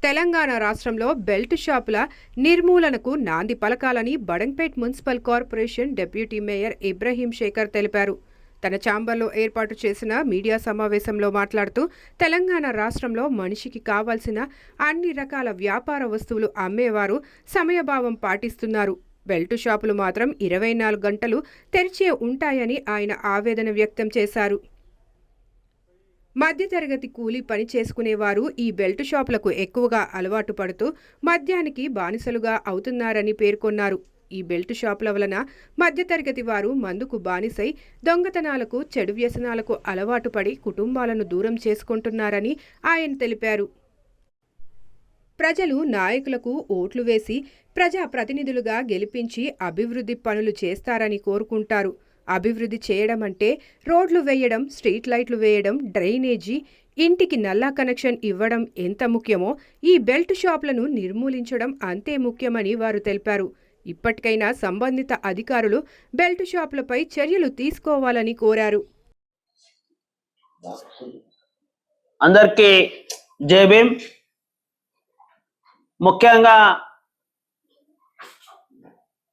తెలంగాణ రాష్ట్రంలో బెల్ట్ షాపుల నిర్మూలనకు నాంది పలకాలని Badangpet municipal corporation deputy mayor Ibrahim Shekhar తెలిపారు. తన ఛాంబర్లో ఏర్పాటు చేసిన మీడియా సమావేశంలో మాట్లాడుతూ తెలంగాణ రాష్ట్రంలో మనిషికి కావాల్సిన అన్ని రకాల వ్యాపార వస్తువులు అమ్మేవారు సమయభావం పాటిస్తున్నారు. బెల్ట్ షాపులు మాత్రం 24 గంటలు తెరిచే ఉంటాయని ఆయన ఆవేదన వ్యక్తం చేశారు. మధ్యతరగతి కూలీ పని చేసుకునేవారు ఈ బెల్ట్ షాపులకు ఎక్కువగా అలవాటు పడుతూ మద్యానికి బానిసలుగా అవుతున్నారని పేర్కొన్నారు. ఈ బెల్ట్ షాపుల వలన మధ్యతరగతి వారు మందుకు బానిసై దొంగతనాలకు, చెడు వ్యసనాలకు అలవాటు పడి కుటుంబాలను దూరం చేసుకుంటున్నారని ఆయన తెలిపారు. ప్రజలు నాయకులకు ఓట్లు వేసి ప్రజాప్రతినిధులుగా గెలిపించి అభివృద్ధి పనులు చేస్తారని కోరుకుంటారు. అభివృద్ధి చేయడం అంటే రోడ్లు వేయడం, స్ట్రీట్ లైట్లు వేయడం, డ్రైనేజీ, ఇంటికి నల్లా కనెక్షన్ ఇవ్వడం ఎంత ముఖ్యమో ఈ బెల్ట్ షాపులను నిర్మూలించడం అంతే ముఖ్యమని వారు తెలిపారు. ఇప్పటికైనా సంబంధిత అధికారులు బెల్ట్ షాపులపై చర్యలు తీసుకోవాలని కోరారు. అందరికీ జై భీమ్. ముఖ్యంగా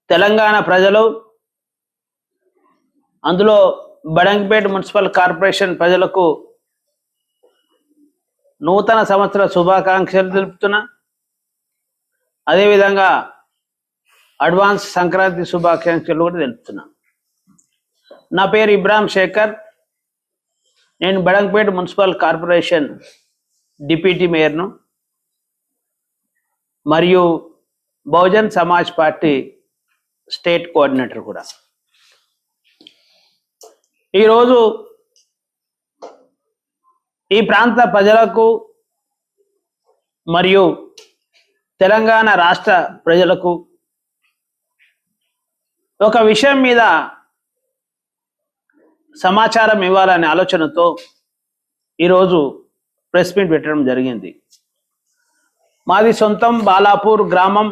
తెలంగాణ ప్రజలు, అందులో బడంగ్పేట్ మున్సిపల్ కార్పొరేషన్ ప్రజలకు నూతన సంవత్సర శుభాకాంక్షలు తెలుపుతున్నా. అదేవిధంగా అడ్వాన్స్ సంక్రాంతి శుభాకాంక్షలు కూడా తెలుపుతున్నా. నా పేరు ఇబ్రాహీం శేఖర్. నేను బడంగ్పేట్ మున్సిపల్ కార్పొరేషన్ డిప్యూటీ మేయర్ను మరియు Bahujan Samaj party state coordinator కూడా. ఈరోజు ఈ ప్రాంత ప్రజలకు మరియు తెలంగాణ రాష్ట్ర ప్రజలకు ఒక విషయం మీద సమాచారం ఇవ్వాలనే ఆలోచనతో ఈరోజు ప్రెస్ మీట్ పెట్టడం జరిగింది. మాది సొంతం బాలాపూర్ గ్రామం.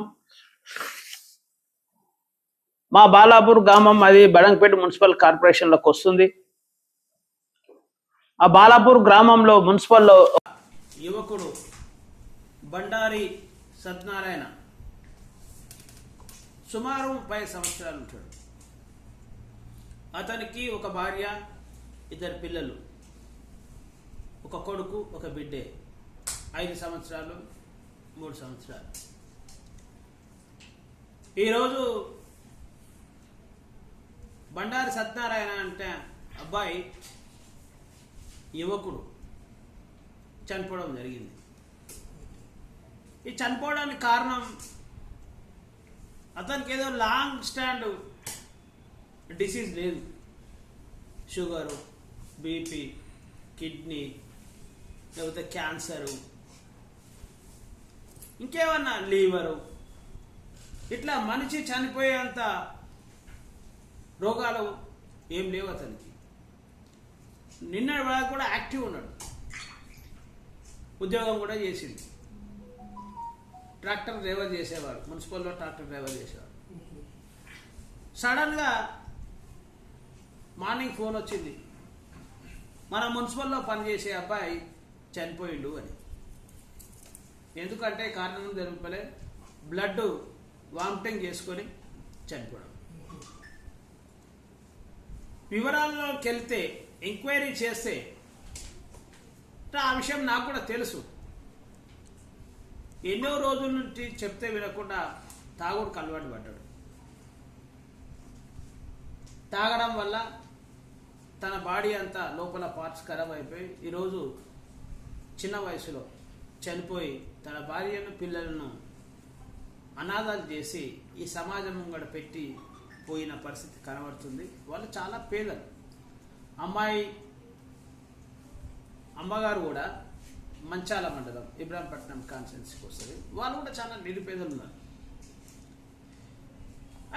మా బాలాపూర్ గ్రామం అది బడంగ్పేట్ మున్సిపల్ కార్పొరేషన్లోకి వస్తుంది. ఆ బాలాపూర్ గ్రామంలో మున్సిపల్లో యువకుడు బండారి సత్యనారాయణ సుమారు 30 సంవత్సరాలు ఉంటాడు. అతనికి ఒక భార్య, 2 పిల్లలు, ఒక కొడుకు, ఒక బిడ్డే. 5 సంవత్సరాలు, 3 సంవత్సరాలు. ఈరోజు బండారి సత్యనారాయణ అంటే అబ్బాయి యువకుడు చనిపోవడం జరిగింది. ఈ చనిపోవడానికి కారణం అతనికి ఏదో లాంగ్ స్టాండ్ డిసీజ్ లేదు. షుగరు, బీపీ, కిడ్నీ, లేకపోతే క్యాన్సరు, ఇంకేమన్నా లీవరు, ఇట్లా మనిషి చనిపోయేంత రోగాలు ఏం లేవు అతనికి. నిన్నటి వరకు కూడా యాక్టివ్ ఉన్నాడు. ఉద్యోగం కూడా చేసింది. ట్రాక్టర్ డ్రైవర్ చేసేవాడు, మున్సిపల్లో ట్రాక్టర్ డ్రైవర్ చేసేవాడు. సడన్గా మార్నింగ్ ఫోన్ వచ్చింది, మన మున్సిపల్లో పనిచేసే అబ్బాయి చనిపోయిండు అని. ఎందుకంటే కారణం తెలుపలే, బ్లడ్ వామిటింగ్ చేసుకొని చనిపోవడం. వివరాల్లోకి వెళ్తే, ఎంక్వైరీ చేస్తే ఆ విషయం నాకు కూడా తెలుసు. ఎన్నో రోజుల నుంచి చెప్తే వినకుండా తాగుడుకు అలవాటు పడ్డాడు. తాగడం వల్ల తన బాడీ అంతా లోపల పార్ట్స్ ఖరాబ్ అయిపోయి ఈరోజు చిన్న వయసులో చనిపోయి తన భార్యను, పిల్లలను అనాథాలు చేసి ఈ సమాజం ముంగడ పెట్టి పోయిన పరిస్థితి కనబడుతుంది. వాళ్ళు చాలా పేదలు. అమ్మగారు కూడా మంచాల మండలం ఇబ్రాహీంపట్నం కాన్స్టిట్యున్సీకి వస్తుంది. వాళ్ళు కూడా చాలా నిరుపేదలు ఉన్నారు.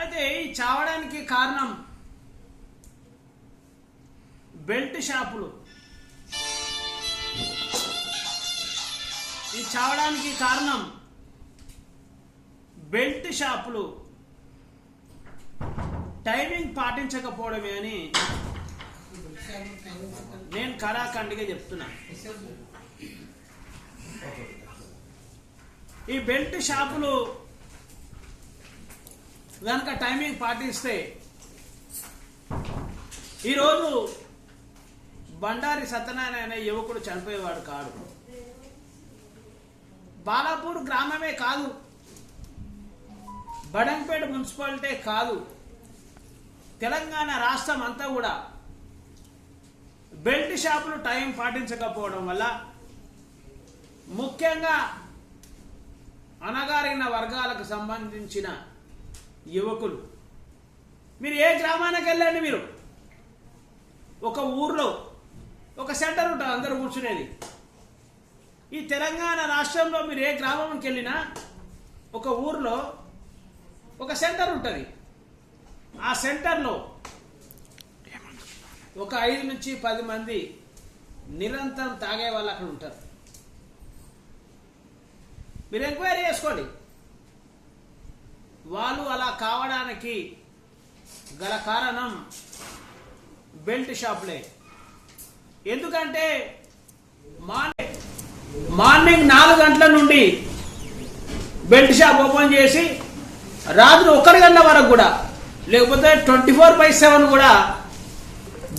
అయితే ఈ చావడానికి కారణం బెల్ట్ షాపులు. ఈ చావడానికి కారణం బెల్ట్ షాపులు టైమింగ్ పాటించకపోవడమే అని నేను కరాఖండిగా చెప్తున్నా. ఈ బెల్ట్ షాపులు కనుక టైమింగ్ పాటిస్తే ఈరోజు బండారి సత్యనారాయణ అనే యువకుడు చనిపోయేవాడు కాదు. బాలాపూర్ గ్రామమే కాదు, బడంగపేట మున్సిపాలిటీ కాదు, తెలంగాణ రాష్ట్రం అంతా కూడా బెల్ట్ షాపులు టైం పాటించకపోవడం వల్ల ముఖ్యంగా అణగారిన వర్గాలకు సంబంధించిన యువకులు, మీరు ఏ గ్రామానికి వెళ్ళండి, మీరు ఒక ఊర్లో ఒక సెంటర్ ఉంటుంది అందరూ కూర్చునేది. ఈ తెలంగాణ రాష్ట్రంలో మీరు ఏ గ్రామంకి వెళ్ళినా ఒక ఊర్లో ఒక సెంటర్ ఉంటుంది. ఆ సెంటర్లో ఒక 5 నుంచి 10 మంది నిరంతరం తాగే వాళ్ళు అక్కడ ఉంటారు. మీరు ఎంక్వైరీ చేసుకోండి. వాళ్ళు అలా కావడానికి గల కారణం బెల్ట్ షాపులే. ఎందుకంటే మార్నింగ్ 4 గంటల నుండి బెల్ట్ షాప్ ఓపెన్ చేసి రాత్రి 1 గంటల వరకు కూడా, లేకపోతే 24/7 కూడా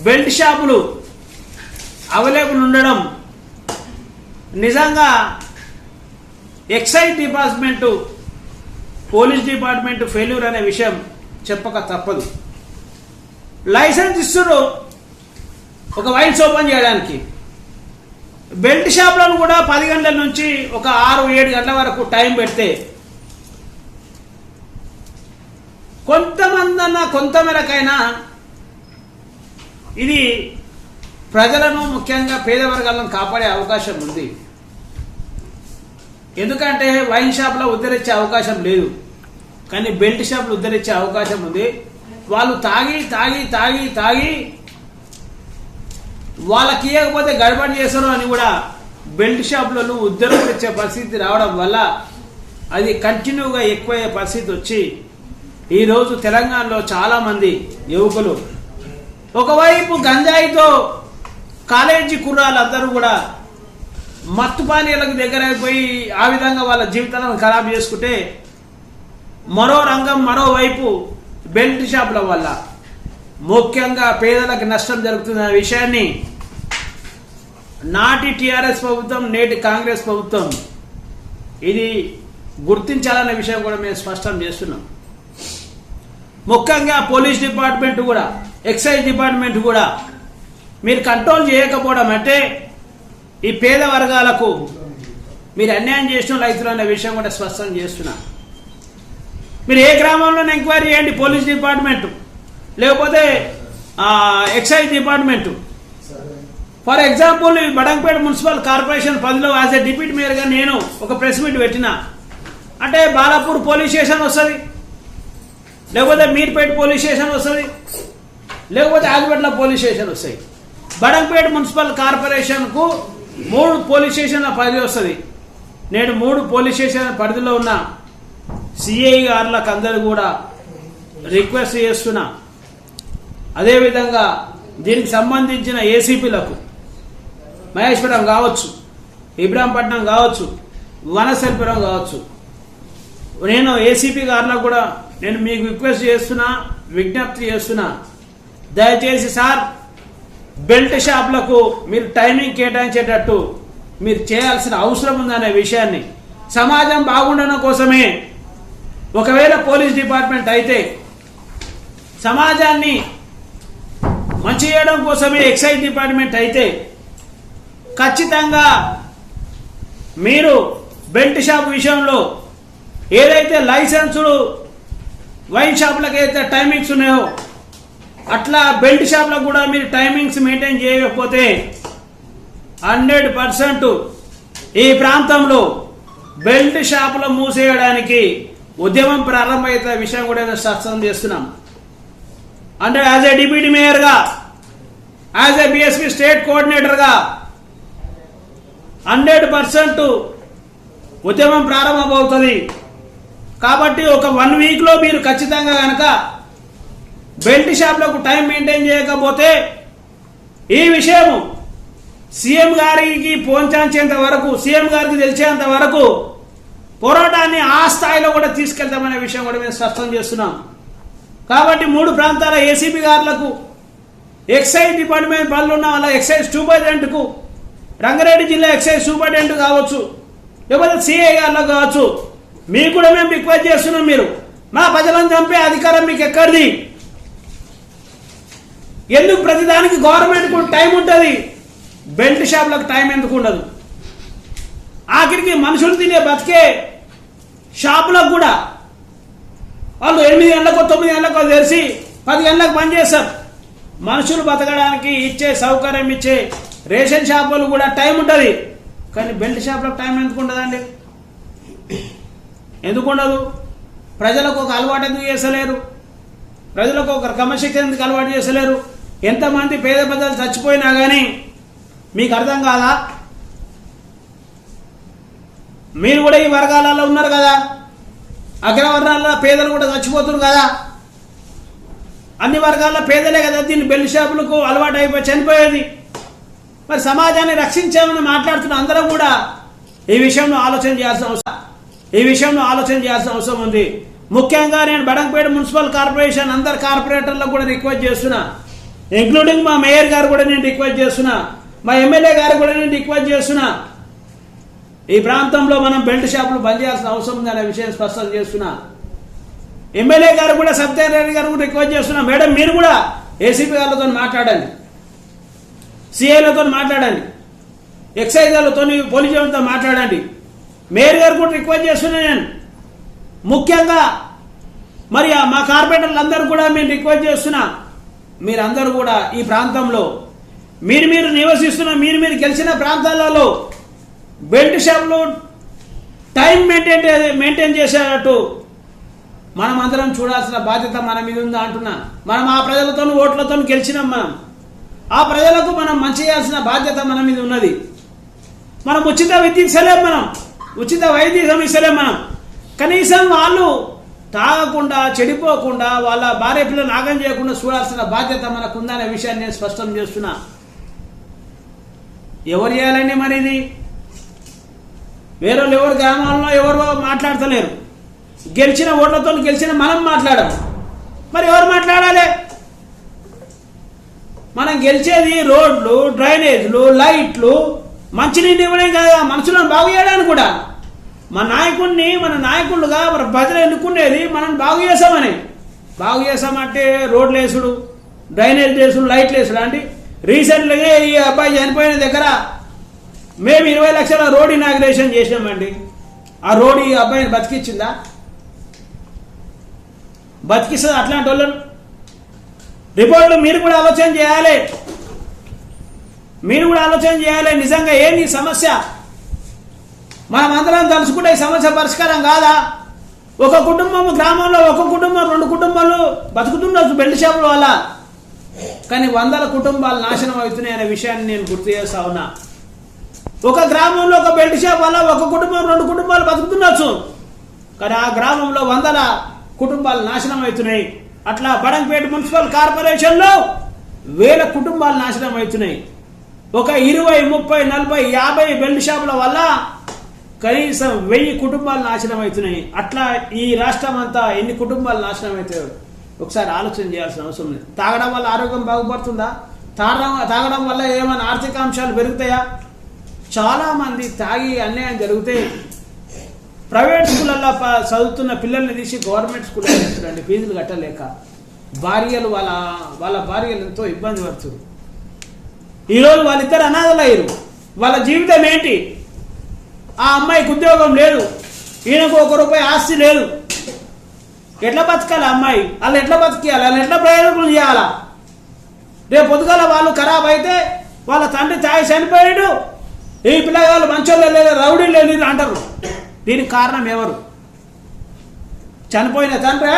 బెల్ట్ షాపులు అవైలబుల్ ఉండడం నిజంగా excise department, police department failure అనే విషయం చెప్పక తప్పదు. లైసెన్స్ ఇస్తున్నారు ఒక వైన్స్ ఓపెన్ చేయడానికి, బెల్ట్ షాపులను కూడా 10 గంటల నుంచి ఒక 6-7 గంటల వరకు టైం పెడితే కొంతమందన్నా కొంతమేరకైనా ఇది ప్రజలను, ముఖ్యంగా పేద వర్గాలను కాపాడే అవకాశం ఉంది. ఎందుకంటే వైన్ షాప్లో ఉద్ధరించే అవకాశం లేదు, కానీ బెల్ట్ షాపులు ఉద్ధరించే అవకాశం ఉంది. వాళ్ళు తాగి తాగి తాగి తాగి వాళ్ళకి ఇవ్వకపోతే గడబడి చేస్తారు అని కూడా బెల్ట్ షాపులలో ఉద్ధరణ తెచ్చే పరిస్థితి రావడం వల్ల అది కంటిన్యూగా ఎక్కువయ్యే పరిస్థితి వచ్చి ఈరోజు తెలంగాణలో చాలామంది యువకులు ఒకవైపు గంజాయితో కాలేజీ కుర్రాళ్ళందరూ కూడా మత్తు పానీయాలకు దగ్గర అయిపోయి ఆ విధంగా వాళ్ళ జీవితాలను ఖరాబ్ చేసుకుంటే, మరో రంగం మరోవైపు బెల్ట్ షాపుల వల్ల ముఖ్యంగా పేదలకు నష్టం జరుగుతున్న విషయాన్ని నాటి టీఆర్ఎస్ ప్రభుత్వం, నేటి కాంగ్రెస్ ప్రభుత్వం ఇది గుర్తించాలనే విషయం కూడా మేము స్పష్టం చేస్తున్నాం. ముఖ్యంగా పోలీస్ డిపార్ట్మెంట్ కూడా, ఎక్సైజ్ డిపార్ట్మెంట్ కూడా మీరు కంట్రోల్ చేయకపోవడం అంటే ఈ పేద వర్గాలకు మీరు అన్యాయం చేసిన రైతులు అనే విషయం కూడా స్పష్టం చేస్తున్నా. మీరు ఏ గ్రామంలోనే ఎంక్వైరీ చేయండి, పోలీస్ డిపార్ట్మెంటు లేకపోతే ఎక్సైజ్ డిపార్ట్మెంటు. ఫర్ ఎగ్జాంపుల్ ఈ బడంగపేట మున్సిపల్ కార్పొరేషన్ పరిధిలో యాజ్ ఏ డిప్యూటీ మేయర్గా నేను ఒక ప్రెస్ మీట్ పెట్టినా అంటే బాలాపూర్ పోలీస్ స్టేషన్ వస్తుంది, లేకపోతే మీర్పేట పోలీస్ స్టేషన్ వస్తుంది, లేకపోతే ఆదిపట్ల పోలీస్ స్టేషన్ వస్తాయి. బడంగపేట మున్సిపల్ కార్పొరేషన్కు 3 పోలీస్ స్టేషన్ల పరిధి వస్తుంది. నేను 3 పోలీస్ స్టేషన్ పరిధిలో ఉన్న సిఐ గారులకు అందరూ కూడా రిక్వెస్ట్ చేస్తున్నా. అదేవిధంగా దీనికి సంబంధించిన ఏసీపీలకు మహేశ్వరం కావచ్చు, ఇబ్రాహీంపట్నం కావచ్చు, వనసల్పురం కావచ్చు, నేను ఏసీపీ గారులకు కూడా నేను మీకు రిక్వెస్ట్ చేస్తున్నా, విజ్ఞప్తి చేస్తున్నా, దయచేసి సార్ బెల్ట్ షాపులకు మీరు టైమింగ్ కేటాయించేటట్టు మీరు చేయాల్సిన అవసరం ఉందనే విషయాన్ని, సమాజం బాగుండడం కోసమే ఒకవేళ పోలీస్ డిపార్ట్మెంట్ అయితే సమాజాన్ని మంచి చేయడం కోసమే ఎక్సైజ్ డిపార్ట్మెంట్ అయితే ఖచ్చితంగా మీరు బెల్ట్ షాప్ విషయంలో ఏదైతే లైసెన్సులు వైన్ షాపులకు అయితే టైమింగ్స్ ఉన్నాయో అట్లా బెల్ట్ షాప్లకు కూడా మీరు టైమింగ్స్ మెయింటైన్ చేయకపోతే 100% ఈ ప్రాంతంలో బెల్ట్ షాపులు మూసేయడానికి ఉద్యమం ప్రారంభమయ్యే విషయం కూడా స్పష్టం చేస్తున్నాం. అంటే యాజ్ ఏ డిప్యూటీ మేయర్గా, యాజ్ ఏ బిఎస్పీ స్టేట్ కోఆర్డినేటర్గా 100% ఉద్యమం ప్రారంభమవుతుంది. కాబట్టి ఒక 1 వీక్లో మీరు ఖచ్చితంగా కనుక బెల్ట్ షాప్లకు టైం మెయింటైన్ చేయకపోతే ఈ విషయం సీఎం గారికి పోంచేంత వరకు, సీఎం గారికి తెలిసేంత వరకు పోరాటాన్ని ఆ స్థాయిలో కూడా తీసుకెళ్తామనే విషయం కూడా మేము స్పష్టం చేస్తున్నాం. కాబట్టి 3 ప్రాంతాల ఏసీబీ గారులకు, ఎక్సైజ్ డిపార్ట్మెంట్ పనులు ఉన్న వాళ్ళ ఎక్సైజ్ సూపరింటెండెంట్కు, రంగారెడ్డి జిల్లా ఎక్సైజ్ సూపరింటెండెంట్ కావచ్చు, లేకపోతే సిఐ గారులకు కావచ్చు, మీకు కూడా మేము రిక్వెస్ట్ చేస్తున్నాం. మీరు మా ప్రజలను చంపే అధికారం మీకు ఎక్కడిది? ఎందుకు ప్రతిదానికి గవర్నమెంట్కు టైం ఉంటుంది, బెల్ట్ షాపులకు టైం ఎందుకు ఉండదు? ఆఖరికి మనుషులు తినే బతికే షాపులకు కూడా వాళ్ళు 8 గంటలకు 9 గంటలకు తెరిచి 10 గంటలకు బంద్ చేస్తారు. మనుషులు బతకడానికి ఇచ్చే సౌకర్యం ఇచ్చే రేషన్ షాపులు కూడా టైం ఉంటుంది, కానీ బెల్ట్ షాపులకు టైం ఎందుకు ఉండదండి? ఎందుకు ఉండదు? ప్రజలకు ఒక అలవాటు ఎందుకు చేసలేరు? ప్రజలకు ఒక క్రమశిక్షణ ఎందుకు అలవాటు చేసలేరు? ఎంతమంది పేద ప్రజలు చచ్చిపోయినా కానీ మీకు అర్థం కాదా? మీరు కూడా ఈ వర్గాలలో ఉన్నారు కదా, అగ్రవర్ణాల పేదలు కూడా చచ్చిపోతున్నారు కదా, అన్ని వర్గాల పేదలే కదా దీన్ని బెల్ట్ షాపులకు అలవాటు అయిపోయి చనిపోయేది. మరి సమాజాన్ని రక్షించామని మాట్లాడుతున్న అందరం కూడా ఈ విషయంలో ఆలోచన చేయాల్సిన అవసరం ఉంది. ముఖ్యంగా నేను బడంగపేట మున్సిపల్ కార్పొరేషన్ అందరు కార్పొరేటర్లకు కూడా రిక్వెస్ట్ చేస్తున్నా, ఇంక్లూడింగ్ మా మేయర్ గారు కూడా నేను రిక్వెస్ట్ చేస్తున్నా, మా ఎమ్మెల్యే గారు కూడా నేను రిక్వెస్ట్ చేస్తున్నా. ఈ ప్రాంతంలో మనం బెల్ట్ షాపులు బంద్ చేయాల్సిన అవసరం ఉందనే విషయం స్పష్టం చేస్తున్నా. ఎమ్మెల్యే గారు కూడా సత్యనారాయణ గారు కూడా రిక్వెస్ట్ చేస్తున్నా, మేడం మీరు కూడా ఏసీపీ గారితో మాట్లాడండి, సిఐలతో మాట్లాడండి, ఎక్సైజ్ గారితో పోలీసులతో మాట్లాడండి. మేయర్ గారు కూడా రిక్వెస్ట్ చేస్తున్నా నేను. ముఖ్యంగా మరి మా కార్పొరేటర్లందరూ కూడా మేము రిక్వెస్ట్ చేస్తున్నా, మీరందరూ కూడా ఈ ప్రాంతంలో మీరు నివసిస్తున్న మీరు గెలిచిన ప్రాంతాలలో బెల్ట్ షాపులు టైం మెయింటైన్ చేసేటట్టు మనం అందరం చూడాల్సిన బాధ్యత మన మీద ఉందా అంటున్నా. మనం ఆ ప్రజలతో ఓట్లతో గెలిచినాం, మనం ఆ ప్రజలకు మనం మంచి చేయాల్సిన బాధ్యత మన మీద ఉన్నది. మనం ఉచిత విద్య ఇస్తలేం, మనం ఉచిత వైద్యం ఇస్తలేం. మనం కనీసం వాళ్ళు తాగకుండా చెడిపోకుండా వాళ్ళ భార్య పిల్లలు నాగం చేయకుండా చూడాల్సిన బాధ్యత మనకు ఉందనే విషయాన్ని నేను స్పష్టం చేస్తున్నా. ఎవరు చేయాలండి మరి ఇది? వేరే ఎవరు గ్రామాల్లో ఎవరు మాట్లాడతలేరు. గెలిచిన ఓట్లతో గెలిచిన మనం మాట్లాడాం, మరి ఎవరు మాట్లాడాలి? మనం గెలిచేది రోడ్లు, డ్రైనేజ్లు, లైట్లు, మంచినీళ్ళు ఇవ్వడం కదా, మనుషులను బాగు చేయడానికి కూడా. మన నాయకులుగా మన ప్రజలు ఎన్నుకునేది మనం బాగు చేసామని. బాగు చేసామంటే రోడ్లు వేసుడు, డ్రైనేజ్ వేసుడు, లైట్లు వేసుడు అండి. రీసెంట్గా ఈ అబ్బాయి చనిపోయిన దగ్గర మేము 20 లక్షల రోడ్ ఇనాగ్రేషన్ చేసినామండి. ఆ రోడ్ ఈ అబ్బాయిని బతికిచ్చిందా? బతికిస్తుంది అట్లాంటి వాళ్ళను. రిపోర్ట్లు మీరు కూడా ఆలోచన చేయాలి. నిజంగా ఏంటి సమస్య? మనం అందరం తలుచుకుంటే ఈ సమస్య పరిష్కారం కాదా? ఒక కుటుంబం గ్రామంలో, ఒక కుటుంబం 2 కుటుంబాలు బతుకుతుండొచ్చు బెల్ట్ షాపుల వల్ల, కానీ 100ల కుటుంబాలు నాశనం అవుతున్నాయి అనే విషయాన్ని నేను గుర్తు చేస్తా ఉన్నా. ఒక గ్రామంలో ఒక బెల్ట్ షాప్ వల్ల ఒక కుటుంబం 2 కుటుంబాలు బతుకుతుండొచ్చు, కానీ ఆ గ్రామంలో 100ల కుటుంబాలు నాశనం అవుతున్నాయి. అట్లా బడంగపేట మున్సిపల్ కార్పొరేషన్లో 1000 కుటుంబాలు నాశనం అవుతున్నాయి. ఒక 20, 30, 40, 50 బెల్ట్ షాపుల వల్ల కనీసం 1000 కుటుంబాలు నాశనం అవుతున్నాయి. అట్లా ఈ రాష్ట్రం అంతా ఎన్ని కుటుంబాలు నాశనం అవుతాయో ఒకసారి ఆలోచన చేయాల్సిన అవసరం లేదు. తాగడం వల్ల ఆరోగ్యం బాగుపడుతుందా? తాగడం వల్ల ఏమైనా ఆర్థిక అంశాలు పెరుగుతాయా? చాలామంది తాగి అన్యాయం జరిగితే ప్రైవేట్ స్కూళ్ళల్లో చదువుతున్న పిల్లల్ని తీసి గవర్నమెంట్ స్కూల్లో వేస్తారండి, ఫీజులు కట్టలేక. భార్యలు వాళ్ళ భార్యలు ఎంతో ఇబ్బంది పడుతున్నారు. ఈరోజు వాళ్ళిద్దరు అనాథలు అయ్యారు. వాళ్ళ జీవితం ఏంటి? ఆ అమ్మాయికి ఉద్యోగం లేదు, ఈయనకు 1 రూపాయి ఆస్తి లేదు. ఎట్లా బతకాలి అమ్మాయి? వాళ్ళు ఎట్లా బతికేయాలి? వాళ్ళు ఎట్లా ప్రయోజకులు చేయాలా? రేపు పొద్దుగాల వాళ్ళు ఖరాబ్ అయితే వాళ్ళ తండ్రి తాగి చనిపోయాడు, ఈ పిల్లగాళ్ళు మంచోళ్ళు లేదు, రౌడీ లేదు అంటారు. దీనికి కారణం ఎవరు? చనిపోయిన తండ్రి.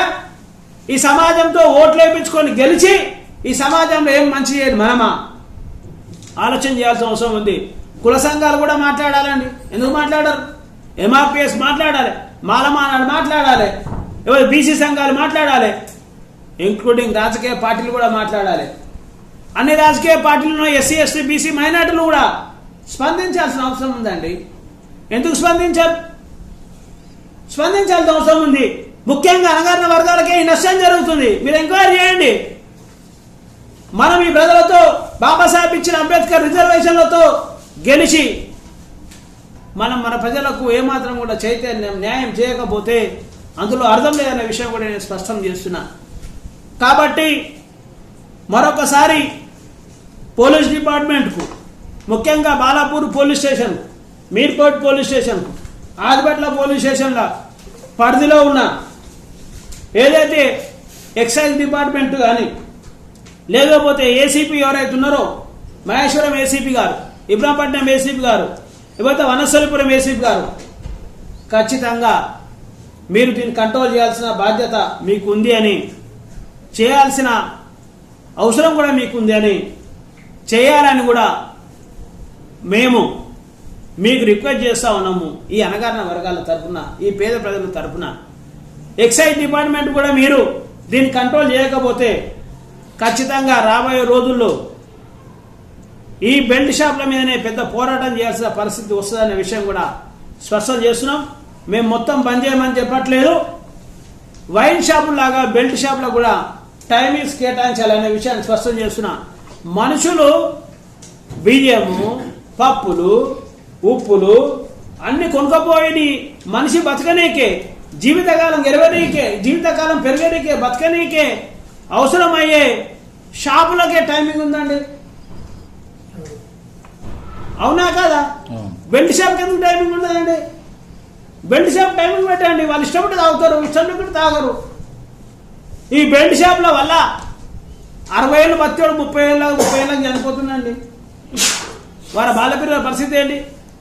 ఈ సమాజంతో ఓట్లు వేయించుకొని గెలిచి ఈ సమాజంలో ఏం మంచి చేయదు మనమా? ఆలోచన చేయాల్సిన అవసరం ఉంది. కుల సంఘాలు కూడా మాట్లాడాలండి. ఎందుకు మాట్లాడరు? ఎంఆర్పిఎస్ మాట్లాడాలి, మాలమానాడు మాట్లాడాలి, ఎవరు బీసీ సంఘాలు మాట్లాడాలి, ఇంక్లూడింగ్ రాజకీయ పార్టీలు కూడా మాట్లాడాలి. అన్ని రాజకీయ పార్టీలను ఎస్సీ, ఎస్టీ, బీసీ, మైనార్టీలు కూడా స్పందించాల్సిన అవసరం ఉందండి. ఎందుకు స్పందించారు? స్పందించాల్సిన అవసరం ఉంది. ముఖ్యంగా అణగారిన వర్గాలకే ఈ నష్టం జరుగుతుంది. మీరు ఎంక్వైరీ చేయండి. మనం ఈ ప్రజలతో బాబాసాహెబ్ ఇచ్చిన అంబేద్కర్ రిజర్వేషన్లతో గెలిచి మనం మన ప్రజలకు ఏమాత్రం కూడా చైతన్యం న్యాయం చేయకపోతే అందులో అర్థం లేదనే విషయం కూడా నేను స్పష్టం చేస్తున్నా. కాబట్టి మరొకసారి పోలీస్ డిపార్ట్మెంట్కు, ముఖ్యంగా బాలాపూర్ పోలీస్ స్టేషన్, మీర్కోట్ పోలీస్ స్టేషన్కు, ఆదిపట్ల పోలీస్ స్టేషన్ల పరిధిలో ఉన్న ఏదైతే ఎక్సైజ్ డిపార్ట్మెంట్ కానీ లేకపోతే ఏసీపీ ఎవరైతే ఉన్నారో మహేశ్వరం ఏసీపీ గారు, ఇబ్రాహీంపట్నం ఏసీపీ గారు, లేకపోతే వనస్థలిపురం ఏసీపీ గారు, ఖచ్చితంగా మీరు దీన్ని కంట్రోల్ చేయాల్సిన బాధ్యత మీకు ఉంది అని, చేయాల్సిన అవసరం కూడా మీకు ఉంది అని, చేయాలని కూడా మేము మీకు రిక్వెస్ట్ చేస్తూ ఉన్నాము. ఈ అణగారిన వర్గాల తరఫున, ఈ పేద ప్రజల తరఫున ఎక్సైజ్ డిపార్ట్మెంట్ కూడా మీరు దీన్ని కంట్రోల్ చేయకపోతే ఖచ్చితంగా రాబోయే రోజుల్లో ఈ బెల్ట్ షాప్ల మీదనే పెద్ద పోరాటం చేయాల్సిన పరిస్థితి వస్తుందనే విషయం కూడా స్పష్టం చేస్తున్నాం. మేము మొత్తం బంద్ చేయమని చెప్పట్లేదు. వైన్ షాపులాగా బెల్ట్ షాపులకు కూడా టైమింగ్స్ కేటాయించాలనే విషయాన్ని స్పష్టం చేస్తున్నా. మనుషులు బియ్యము, పప్పులు, ఉప్పులు అన్ని కొనుక్కపోయి మనిషి బతకనీకే, జీవితకాలం గెలవనీకే, జీవితకాలం పెరగనీకే, బతకనీకే అవసరమయ్యే షాపులకే టైమింగ్ ఉందండి. అవునా కాదా? బెల్ట్ షాప్కి ఎందుకు టైమింగ్ ఉండదండి? బెల్ట్ షాప్ టైమింగ్ పెట్టండి. వాళ్ళు ఇష్టపడి తాగుతారు, ఇష్టపడి తాగరు. ఈ బెల్ట్ షాప్ల వల్ల 60 ఏళ్ళు బతికేవాడు 30 ఏళ్ళకి చనిపోతుందండి. వారి బాలపిల్లల పరిస్థితి ఏంటి?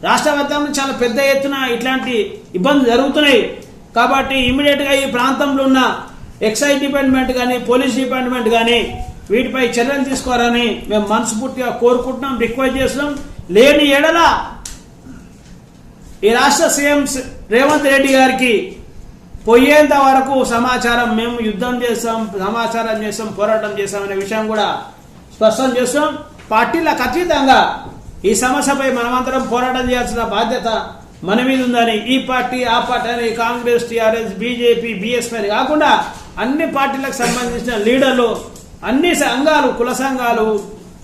రాష్ట్ర వ్యాప్తంగా చాలా పెద్ద ఎత్తున ఇట్లాంటి ఇబ్బందులు జరుగుతున్నాయి. కాబట్టి ఇమీడియట్గా ఈ ప్రాంతంలో ఉన్న ఎక్సైజ్ డిపార్ట్మెంట్ కానీ, పోలీస్ డిపార్ట్మెంట్ కానీ వీటిపై చర్యలు తీసుకోవాలని మేము మనస్ఫూర్తిగా కోరుకుంటున్నాం, రిక్వెస్ట్ చేస్తున్నాం. లేని ఎడల ఈ రాష్ట్ర సీఎం రేవంత్ రెడ్డి గారికి పోయేంత వరకు సమాచారం మేము యుద్ధం చేస్తాం, సమాచారం చేస్తాం, పోరాటం చేస్తామనే విషయం కూడా స్పష్టం చేస్తాం. పార్టీలకు అతీతంగా ఈ సమస్యపై మనమంతరం పోరాటం చేయాల్సిన బాధ్యత మన మీద ఉందని, ఈ పార్టీ ఆ పార్టీ అని, కాంగ్రెస్, టీఆర్ఎస్, బీజేపీ, బీఎస్పీ అని కాకుండా అన్ని పార్టీలకు సంబంధించిన లీడర్లు, అన్ని సంఘాలు, కుల సంఘాలు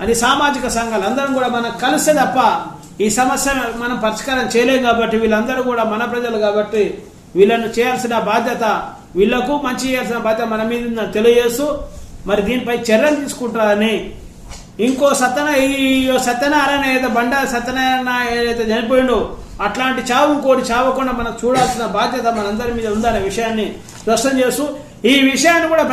అని, సామాజిక సంఘాలు అందరం కూడా మనం కలిస్తే తప్ప ఈ సమస్య మనం పరిష్కారం చేయలేం. కాబట్టి వీళ్ళందరూ కూడా మన ప్రజలు కాబట్టి వీళ్ళను చేయాల్సిన బాధ్యత, వీళ్లకు మంచి చేయాల్సిన బాధ్యత మన మీద ఉందని తెలియజేస్తూ మరి దీనిపై చర్యలు తీసుకుంటారని, ఇంకో సత్యనారాయణ ఏదైతే బండ సత్యనారాయణ ఏదైతే చనిపోయిండో అట్లాంటి చావు ఇంకోటి చావకుండా మనం చూడాల్సిన బాధ్యత మనందరి మీద ఉందనే విషయాన్ని స్పష్టం చేస్తూ ఈ విషయాన్ని కూడా